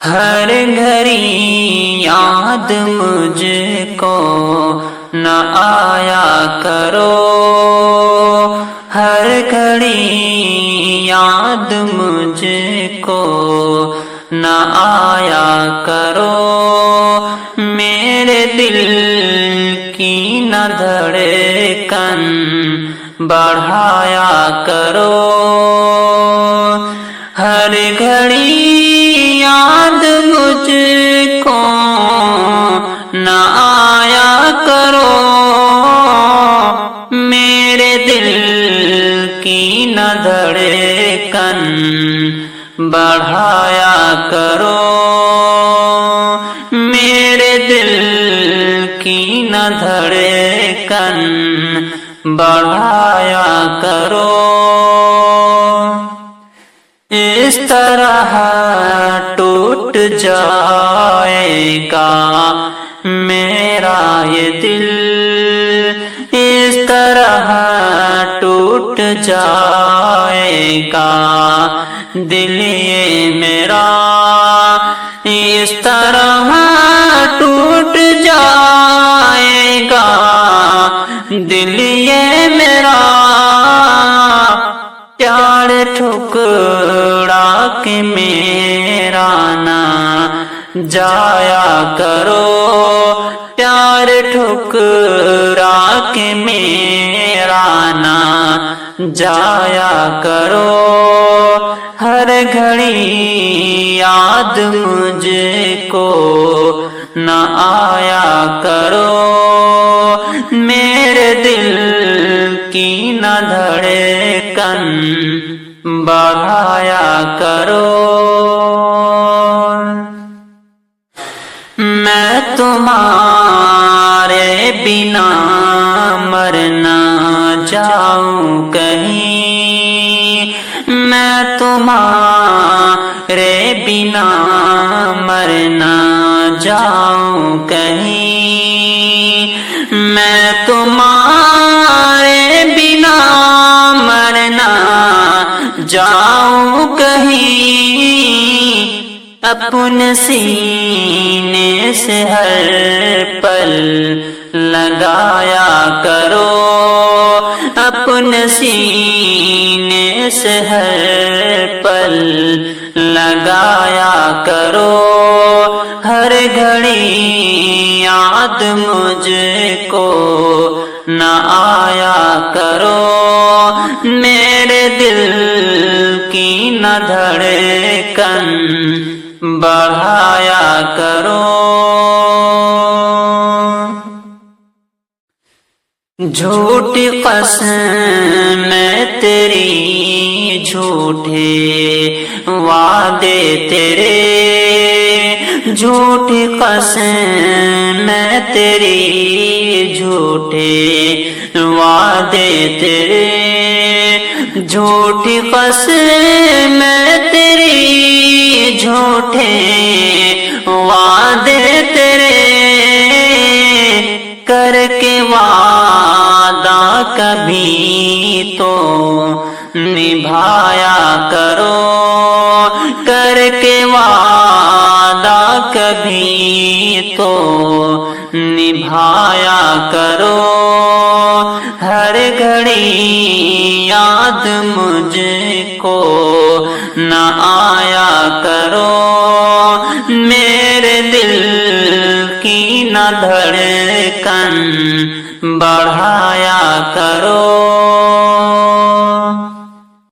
ہر گھڑی یاد مجھ کو نہ آیا کرو، ہر گھڑی یاد مجھ کو نہ آیا کرو، میرے دل کی نہ دھڑکن بڑھایا کرو، ہر گھڑی یاد مجھ کو نہ آیا کرو، میرے دل کی نہ دھڑکن بڑھایا کرو، میرے دل کی نہ دھڑکن بڑھایا کرو، اس طرح ٹوٹ جائے گا میرا یہ دل، اس طرح ٹوٹ جائے گا دل یہ میرا، اس طرح ٹوٹ جائے گا دل یہ میرا، پیار ٹھکرا کے میرا نہ جایا کرو، پیار ٹھکرا کے میرا نہ جایا کرو، ہر گھڑی یاد مجھ کو نہ آیا کرو، میرے دل کی نہ دھڑکن بڑھایا کرو، میں تمہارے بنا مر نہ جاؤں کہیں، میں تمہارے بنا مر نہ جاؤں کہیں، میں تمہارے بنا مر نہ جاؤں کہیں، اپنے سینے سے ہر پل لگایا کرو، اپنے سینے سے ہر پل لگایا کرو، ہر گھڑی یاد مجھ کو نہ آیا کرو، میرے دل کی نہ دھڑکن بڑھایا کرو، جھوٹی قسم میں تیری جھوٹے وعدے تیرے، جھوٹی قسم میں تیری جھوٹے وعدے تیرے، جھوٹی قسم میں تیری جھوٹے وعدے تیرے، کر کے وعدہ کبھی تو نبھایا کرو، کر کے وعدہ کبھی تو نبھایا کرو، ہر گھڑی یاد مجھ کو نہ آیا کرو، میرے دل کی نہ دھڑکن بڑھایا کرو،